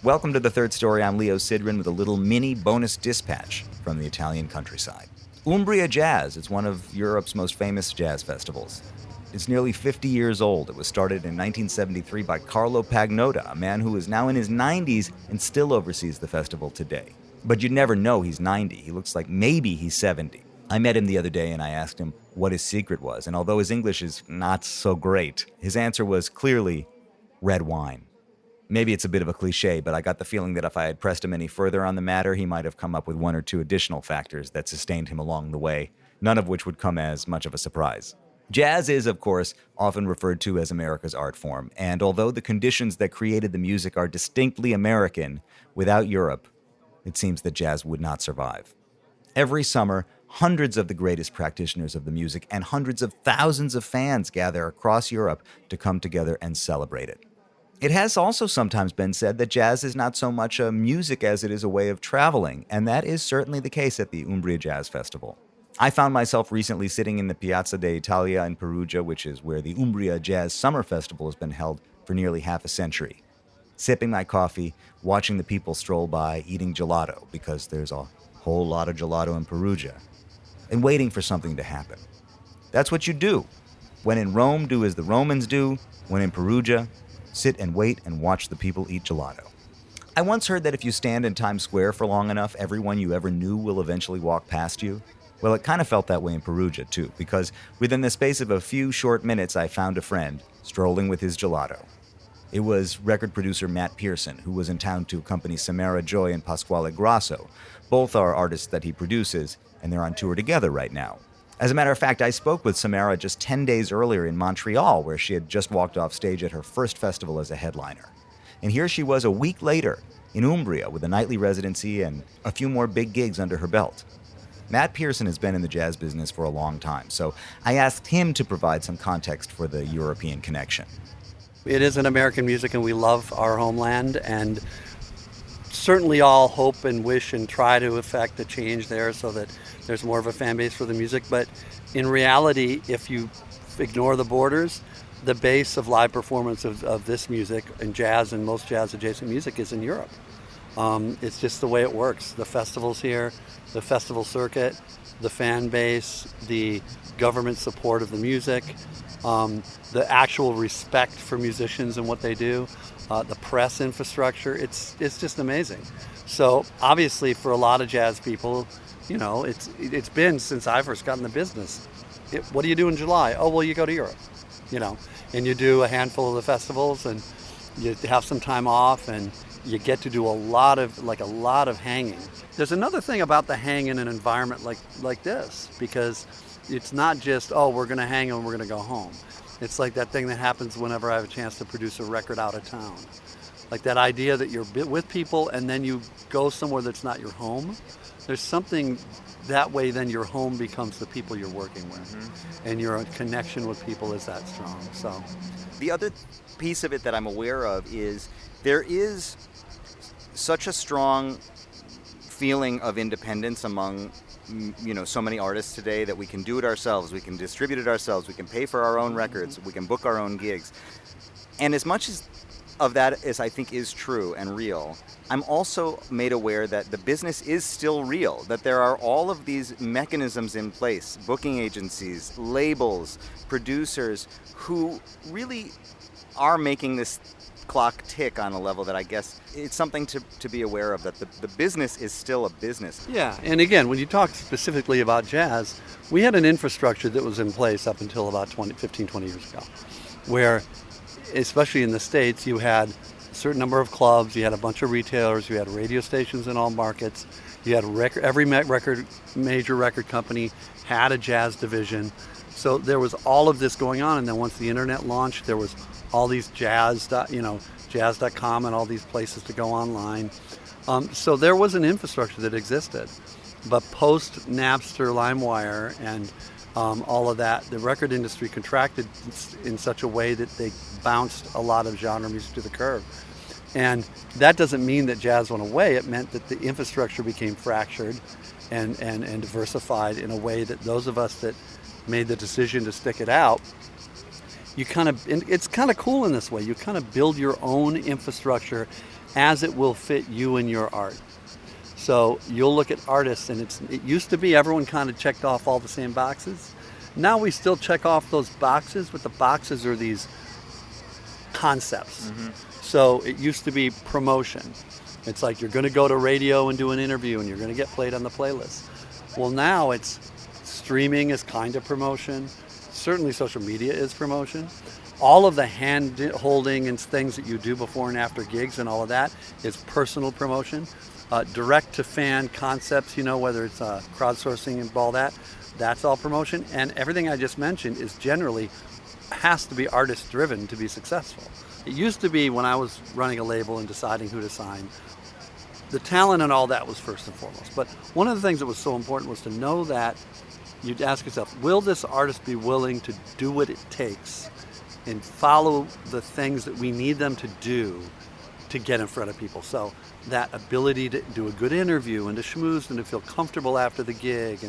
Welcome to The Third Story. I'm Leo Sidran with a little mini bonus dispatch from the Italian countryside. Umbria Jazz is one of Europe's most famous jazz festivals. It's nearly 50 years old. It was started in 1973 by Carlo Pagnotta, a man who is now in his 90s and still oversees the festival today. But you'd never know he's 90. He looks like maybe he's 70. I met him the other day and I asked him what his secret was, and although his English is not so great, his answer was clearly red wine. Maybe it's a bit of a cliche, but I got the feeling that if I had pressed him any further on the matter, he might have come up with one or two additional factors that sustained him along the way, none of which would come as much of a surprise. Jazz is, of course, often referred to as America's art form, and although the conditions that created the music are distinctly American, without Europe, it seems that jazz would not survive. Every summer, hundreds of the greatest practitioners of the music and hundreds of thousands of fans gather across Europe to come together and celebrate it. It has also sometimes been said that jazz is not so much a music as it is a way of traveling, and that is certainly the case at the Umbria Jazz Festival. I found myself recently sitting in the Piazza d'Italia in Perugia, which is where the Umbria Jazz Summer Festival has been held for nearly half a century. Sipping my coffee, watching the people stroll by, eating gelato, because there's a whole lot of gelato in Perugia, and waiting for something to happen. That's what you do. When in Rome, do as the Romans do. When in Perugia, sit and wait and watch the people eat gelato. I once heard that if you stand in Times Square for long enough, everyone you ever knew will eventually walk past you. Well, it kind of felt that way in Perugia, too, because within the space of a few short minutes, I found a friend strolling with his gelato. It was record producer Matt Pierson, who was in town to accompany Samara Joy and Pasquale Grasso. Both are artists that he produces, and they're on tour together right now. As a matter of fact, I spoke with Samara just 10 days earlier in Montreal, where she had just walked off stage at her first festival as a headliner. And here she was a week later in Umbria with a nightly residency and a few more big gigs under her belt. Matt Pierson has been in the jazz business for a long time, so I asked him to provide some context for the European connection. It is an American music, and we love our homeland, and certainly all hope and wish and try to effect a change there so that there's more of a fan base for the music. But in reality, if you ignore the borders, the base of live performance of this music and jazz and most jazz adjacent music is in Europe. It's just the way it works. The festivals here, the festival circuit, the fan base, the government support of the music, the actual respect for musicians and what they do, the press infrastructure, it's just amazing. So obviously for a lot of jazz people, you know, it's been since I first got in the business. What do you do in July? Oh, well, you go to Europe, you know, and you do a handful of the festivals and you have some time off and you get to do a lot of hanging. There's another thing about the hang in an environment like this, because it's not just, oh, we're going to hang and we're going to go home. It's like that thing that happens whenever I have a chance to produce a record out of town. Like that idea that you're with people and then you go somewhere that's not your home. There's something that way, then your home becomes the people you're working with. Mm-hmm. And your connection with people is that strong. So the other piece of it that I'm aware of is there is such a strong feeling of independence among, you know, so many artists today that we can do it ourselves, we can distribute it ourselves, we can pay for our own records, we can book our own gigs. And as much as of that as I think is true and real, I'm also made aware that the business is still real, that there are all of these mechanisms in place, booking agencies, labels, producers, who really are making this clock tick on a level that I guess it's something to be aware of, that the business is still a business. Yeah, and again, when you talk specifically about jazz, we had an infrastructure that was in place up until about 15, 20 years ago, where, especially in the States, you had a certain number of clubs, you had a bunch of retailers, you had radio stations in all markets, you had every major record company had a jazz division. So there was all of this going on, and then once the internet launched, there was all these jazz.com and all these places to go online. So there was an infrastructure that existed. But post Napster, LimeWire, and all of that, the record industry contracted in such a way that they bounced a lot of genre music to the curb. And that doesn't mean that jazz went away. It meant that the infrastructure became fractured and diversified in a way that those of us that made the decision to stick it out it's kind of cool in this way. You kind of build your own infrastructure as it will fit you and your art. So you'll look at artists, and it used to be everyone kind of checked off all the same boxes. Now we still check off those boxes, but the boxes are these concepts. So it used to be promotion. It's like you're going to go to radio and do an interview, and you're going to get played on the playlist. Well, now it's streaming is kind of promotion. Certainly social media is promotion. All of the hand holding and things that you do before and after gigs and all of that is personal promotion. Direct to fan concepts, whether it's crowdsourcing and all that, that's all promotion. And everything I just mentioned is generally has to be artist driven to be successful. It used to be when I was running a label and deciding who to sign, the talent and all that was first and foremost. But one of the things that was so important was to know that you'd ask yourself, will this artist be willing to do what it takes and follow the things that we need them to do to get in front of people? So that ability to do a good interview and to schmooze and to feel comfortable after the gig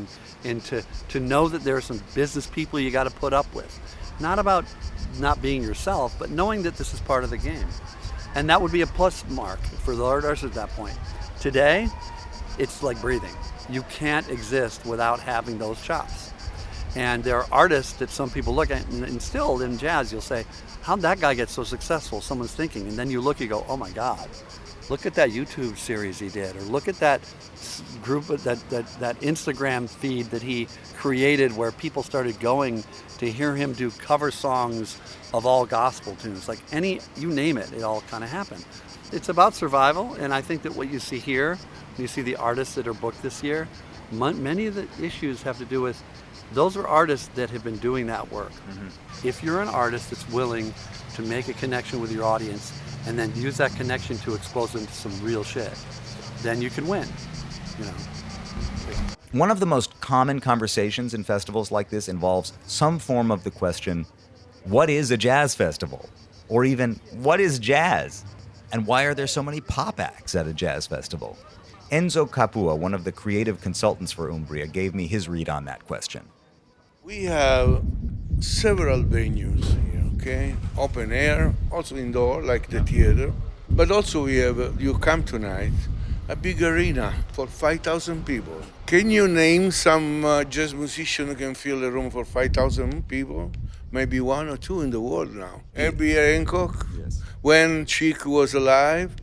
and to know that there are some business people you got to put up with. Not about not being yourself, but knowing that this is part of the game. And that would be a plus mark for the artist at that point. Today, it's like breathing. You can't exist without having those chops. And there are artists that some people look at, and still in jazz, you'll say, how'd that guy get so successful? Someone's thinking, and then you look, you go, oh my God, look at that YouTube series he did, or look at that group, that Instagram feed that he created where people started going to hear him do cover songs of all gospel tunes. Like you name it, it all kind of happened. It's about survival, and I think that what you see here, when you see the artists that are booked this year, many of the issues have to do with those are artists that have been doing that work. If you're an artist that's willing to make a connection with your audience and then use that connection to expose them to some real shit, then you can win. One of the most common conversations in festivals like this involves some form of the question, what is a jazz festival? Or even, what is jazz? And why are there so many pop acts at a jazz festival? Enzo Capua, one of the creative consultants for Umbria, gave me his read on that question. We have several venues here, okay? Open air, also indoor, like the theater. But also we have, you come tonight, a big arena for 5,000 people. Can you name some jazz musician who can fill a room for 5,000 people? Maybe one or two in the world now. Herbie Hancock, Yes. when Chick was alive.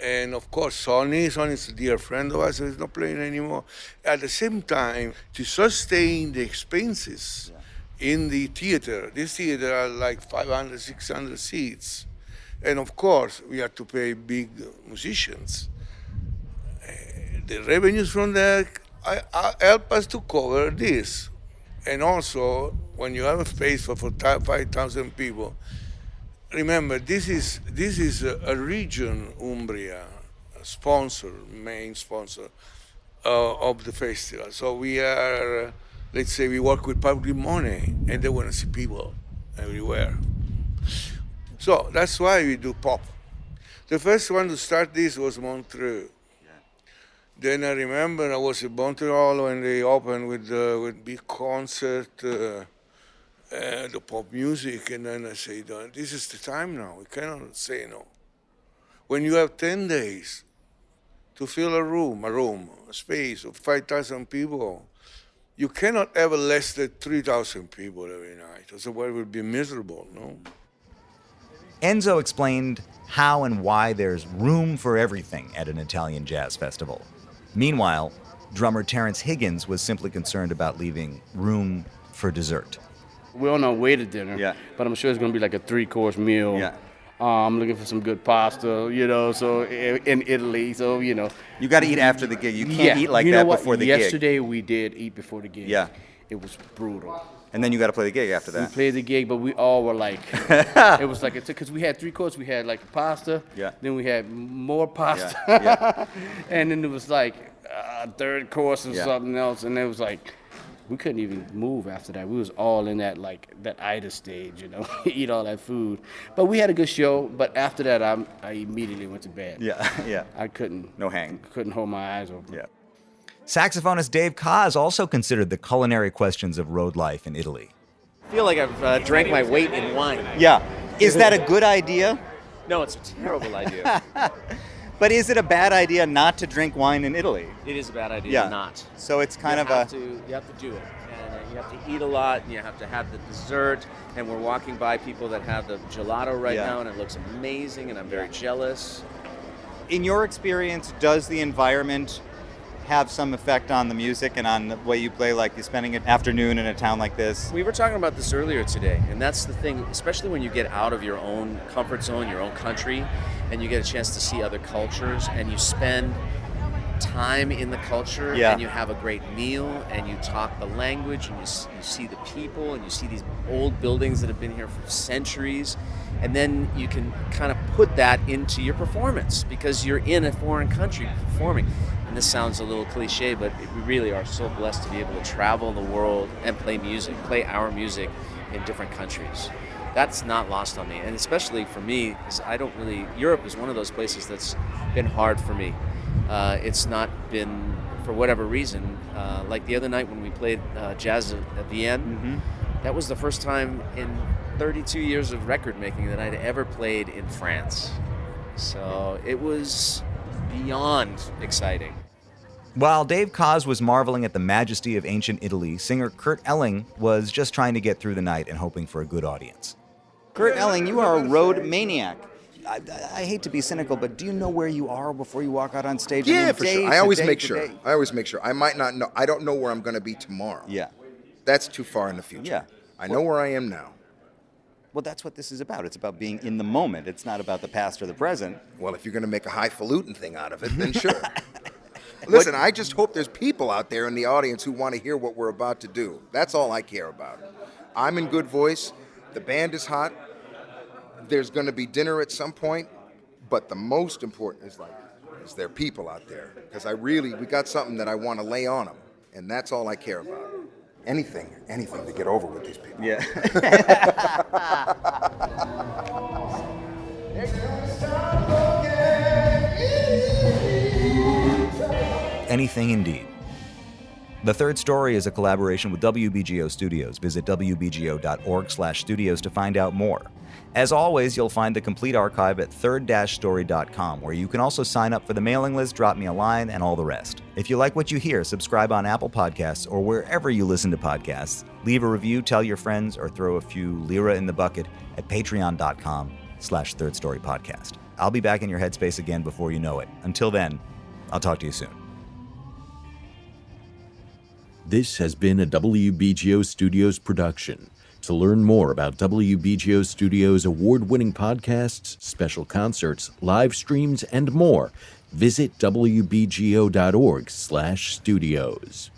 And of course, Sonny's a dear friend of ours, who is not playing anymore. At the same time, to sustain the expenses in the theater, this theater are like 500, 600 seats. And of course, we have to pay big musicians. The revenues from that help us to cover this. And also, when you have a space for 5,000 people, remember, this is a region, Umbria, main sponsor of the festival. So we are, let's say, we work with public money, and they want to see people everywhere. So that's why we do pop. The first one to start this was Montreux. Then I remember I was in Montreal when they opened with big concert. The pop music, and then I say, this is the time now, we cannot say no. When you have 10 days to fill a space of 5,000 people, you cannot have less than 3,000 people every night, otherwise it would be miserable, no? Enzo explained how and why there's room for everything at an Italian jazz festival. Meanwhile, drummer Terence Higgens was simply concerned about leaving room for dessert. We're on our way to dinner, but I'm sure it's going to be like a 3-course meal. Yeah. I'm looking for some good pasta, so in Italy, so. You got to eat after the gig. You can't eat like that before the gig. Yesterday we did eat before the gig. Yeah. It was brutal. And then you got to play the gig after that. We played the gig, but we all were like, it was like, because we had 3 courses. We had like pasta, then we had more pasta, and then it was like a 3rd course and something else, and it was like, we couldn't even move after that. We was all in that Ida stage, eat all that food. But we had a good show. But after that, I immediately went to bed. Yeah. I couldn't. No hang. Couldn't hold my eyes open. Yeah. Saxophonist Dave Koz also considered the culinary questions of road life in Italy. feel like I've drank my weight in wine. Yeah. Is that a good idea? No, it's a terrible idea. But is it a bad idea not to drink wine in Italy? It is a bad idea not. So it's kind you of have to do it. And you have to eat a lot, and you have to have the dessert. And we're walking by people that have the gelato right now, and it looks amazing, and I'm very jealous. In your experience, does the environment have some effect on the music and on the way you play, like you're spending an afternoon in a town like this? We were talking about this earlier today, and that's the thing, especially when you get out of your own comfort zone, your own country, and you get a chance to see other cultures, and you spend time in the culture, and you have a great meal, and you talk the language, and you see the people, and you see these old buildings that have been here for centuries, and then you can kind of put that into your performance because you're in a foreign country performing. And this sounds a little cliche, but we really are so blessed to be able to travel the world and play our music in different countries. That's not lost on me, and especially for me, because Europe is one of those places that's been hard for me. It's not been, for whatever reason, like the other night when we played jazz at Vienna, that was the first time in 32 years of record making that I'd ever played in France. So it was beyond exciting. While Dave Koz was marveling at the majesty of ancient Italy, singer Kurt Elling was just trying to get through the night and hoping for a good audience. Kurt Elling, you are a road maniac. I hate to be cynical, but do you know where you are before you walk out on stage? Yeah, for sure. I always make sure. I might not know. I don't know where I'm going to be tomorrow. Yeah. That's too far in the future. Yeah. I know where I am now. Well, that's what this is about. It's about being in the moment. It's not about the past or the present. Well, if you're going to make a highfalutin thing out of it, then sure. Listen, I just hope there's people out there in the audience who want to hear what we're about to do. That's all I care about. I'm in good voice. The band is hot. There's going to be dinner at some point. But the most important is there people out there. Because we got something that I want to lay on them. And that's all I care about. Anything to get over with these people. Yeah. Anything indeed. The Third Story is a collaboration with WBGO Studios. Visit wbgo.org/studios to find out more. As always, you'll find the complete archive at third-story.com, where you can also sign up for the mailing list, drop me a line, and all the rest. If you like what you hear, subscribe on Apple Podcasts or wherever you listen to podcasts. Leave a review, tell your friends, or throw a few lira in the bucket at patreon.com/thirdstorypodcast. I'll be back in your headspace again before you know it. Until then, I'll talk to you soon. This has been a WBGO Studios production. To learn more about WBGO Studios' award-winning podcasts, special concerts, live streams, and more, visit wbgo.org/studios.